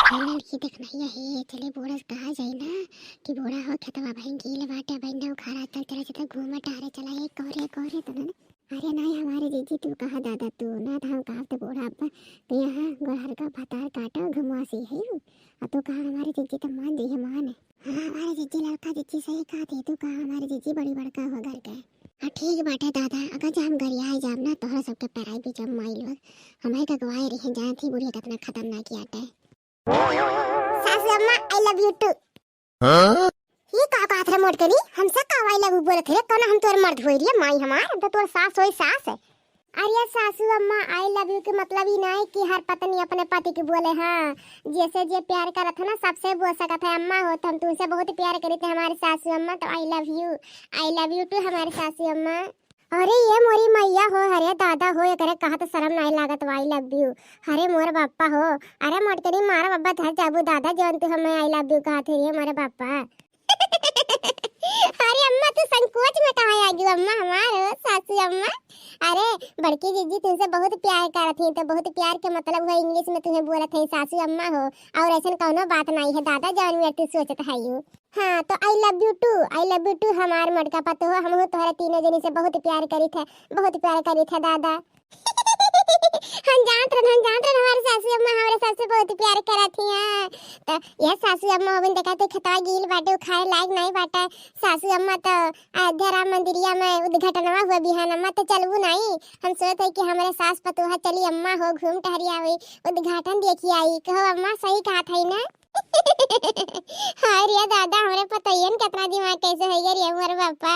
हे लड़की देखना ये चले बोरस कहा जाई ना कि बोरा हो खतवा बहन गीले बाटे बहन ने खारा चल चला चला घूम टारे चला एक कोरे तो ना। अरे नहीं हमारे जीजी तू कहा दादा तू ना था हम कहा तो बोरा अब तो यहाँ गोहर का भतार काटो घुमवासी है अब तो कहा हमारे जीजी तो मान जी है मान है। हाँ हमारे जीजी लड़का जीजी सही कहा थी तू कहा हमारे जीजी बड़ी बड़का हो घर के। हाँ ठीक बाटे दादा अगर जब हम गरिया है जाम ना तोहरा सबके पैराई भी जब माई लोग हमारे का गवाए रही जहाँ थी बुढ़िया कितना खतरनाक किया है। सासू अम्मा आई लव यू टू। हां ये का बात है मोट करी हमसे का आई लव यू बोलत है कौन हम तोर मर्द होई रे माई हमार तो तोर सास होई सास है। अरे सासू अम्मा आई लव यू के मतलब ही नहीं कि हर पत्नी अपने पति की बोले। हाँ जैसे जे प्यार करत है ना सबसे बोल सकत है अम्मा हो तो हम तुमसे बहुत प्यार करी थे हमारे सासू अम्मा तो आई लव यू टू हमारे सासू अम्मा। अरे ये मोरी मैया हो अरे दादा हो ये करे कहा तो शर्म नहीं लागत आई लव यू। अरे मोर बापा हो अरे मोटकरी मारा बाबा था जाबू दादा जौन तू हमें आई लव यू कहा थे रे मोरे बापा। अरे अम्मा तू संकोच में कहा आ गई अम्मा हमारे सासू अम्मा। अरे बड़की जीजी तुमसे बहुत प्यार करत थी तो बहुत प्यार के मतलब है इंग्लिश में तुम्हें बोलत है सासू अम्मा हो और ऐसा कोनो बात नहीं है दादा जौन में तू सोचत है यू। हाँ तो आई लव यू टू हमार मटका पतो हो हम तोहरा तीनों जनी से बहुत प्यार करी थे दादा। हम जानत रहे हमारे सासू अम्मा हमारे सासू बहुत प्यार करत थी। हां तो ये सासू अम्मा अबन देखा तो खतवा गील बाटे खाए लायक नहीं बाटे सासू अम्मा तो अयोध्या राम मंदिरिया में उद्घाटनवा हुआ बिहान अम्मा तो चलबू नहीं हम सोचत है कि हमारे सास पतोहा चली अम्मा हो घूम टहरिया हुई उद्घाटन देखी आई कहो अम्मा सही कहा था ना। हाय रे दादा हमरे पतयन कितना दिमाग कैसे है रे हमारे पापा।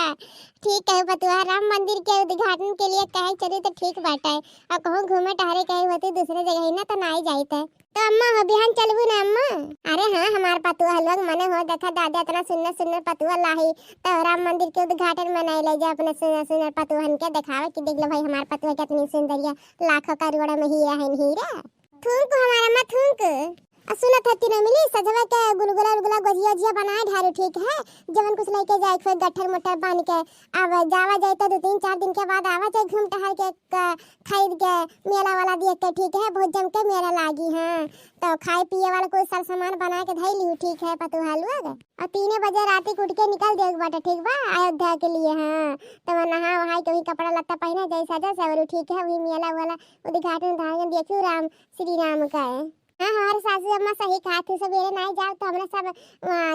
ठीक है पतुआ राम मंदिर के उद्घाटन के लिए कहे चले तो ठीक बात है अब कहूं घूमे टहरे कहे होते दूसरे जगह ही ना तो नहीं जाते तो अम्मा हो बिहान चलबू ना अम्मा। अरे हाँ हमार पतुआ लोग मने हो देखा दादा इतना सुंदर पतुआ लाही तो राम मंदिर के उद्घाटन में नहीं ले जा अपने सुंदर पतुहन के दिखावे कि देख लो भाई हमार पतुआ कितनी सुंदर लाखों करोड़ों में हीरा है हीरा थूक हमारा अम्मा थूक। सुनत है तीनों मिली सजवा के गुलगुला गजिया बनाए ढारू ठीक है जवन कुछ लेके जाए कोई गट्ठर मोटर बांध के अब जावा जाए तो 2-3-4 दिन के बाद आवा जाए घूम टहल के खरीद के मेला वाला देख के ठीक है बहुत जम के मेला लागी। हाँ तो खाए पिए वाला कोई सब सामान बना के धई लियो ठीक है पतुहा लोग और 3 बजे रात को उठ के निकल देग बाटा ठीक बा अयोध्या के लिए। हाँ तो नहा वहां के कपड़ा लत्ता पहने जैसा जैसा और ठीक है वही मेला वाला उद्घाटन धारण देखियो राम श्री राम का है। हाँ हमारे सासू अम्मा सही कहा थी सवेरे नहीं जाओ तो हमने सब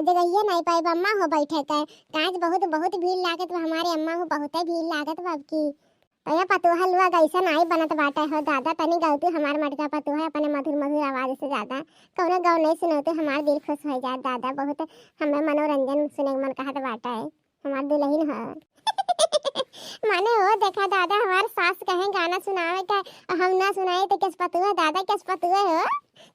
जगह ये नहीं पाए अम्मा हो बैठे के काज बहुत भीड़ लागत हमारे अम्मा हो बहुत भीड़ लागत बाब की तो ये पतुहा लुआ ऐसा नहीं बनत बाटे हो दादा तनी गलती हमारे मटका पतुहा अपने मधुर आवाज से ज्यादा कौनो गाँव नहीं सुनते हमारे दिल खुश हो जाए दादा बहुत हमें मनोरंजन सुने मन कहत बाटा है हमारे दुल्हन है। माने हो देखा दादा हमारे सास कहें गाना सुनावे का हम ना सुनाए तो किस पतुआ दादा किस पतुआ हो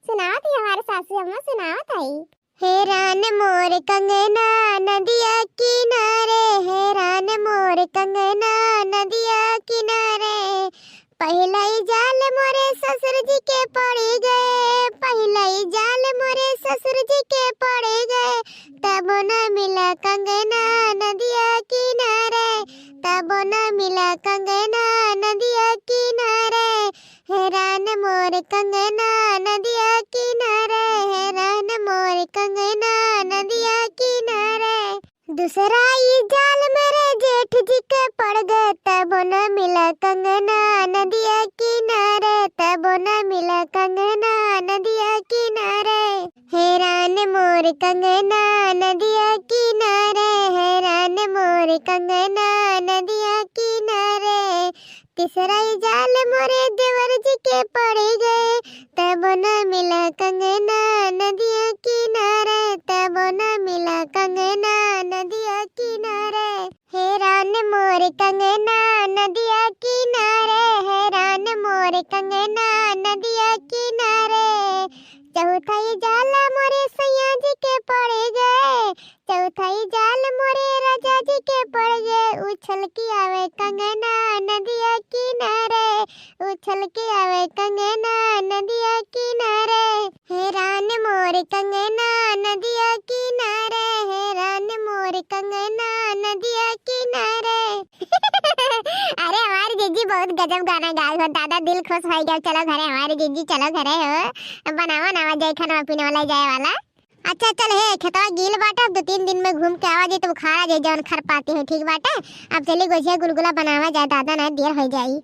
सुनावत ही हमारे सासू अम्मा सुनावत आई। हैरान मोर कंगना नदिया किनारे हैरान मोर कंगना नदिया किनारे पहला ही जाल मोरे ससुर जी के पड़ गए पहला ही जाल मोरे ससुर जी के पड़ गए तब न मिला कंगना नदिया किनारे तब न मिला कंगना नदिया किनारे हैरान मोर कंगना नदिया किनारे हैरान मोर कंगना नदिया किनारे दूसरा ये जाल मेरे जेठ जी के पड़ गए तब न मिला कंगना नदिया किनारे तब न मिला कंगना नदिया किनारे हैरान मोर कंगना नदिया किनारे हैरान मोर कंगना नदिया किनारे तीसरा जाल मोरे देवर जी के पड़ गए तब न मिला कंगना नदिया किनारे तब न मिला कंगना नदिया किनारे हैरान मोर कंगना नदिया किनारे हैरान मोर कंगना नदिया किनारे चौथा जाल मोरे सैया जी के पड़ गए चौथा जाल मोरे राजा जी के पड़ गए उछल के आवे कंगना नदिया किनारे उछल के आवे कंगना नदिया किनारे हैरान मोर कंगना नदिया किनारे हैरान मोर कंगना नदिया किनारे। अरे हमारी जीजी बहुत गजब गाना गाए हो दादा, दिल खुश हो गया। चलो घरे हमारे जीजी, चलो घरे हो बनावा ना जाए खाना पीने वाला जाए वाला। अच्छा चल हे खेतवा गिल बाटा, 2-3 दिन में घूम के आवा जाए तो बुखार आ जाए जौन खर पाती है। ठीक बाटा, अब चली गोजिया गुलगुला बनावा जाए दादा, ना देर हो जाई।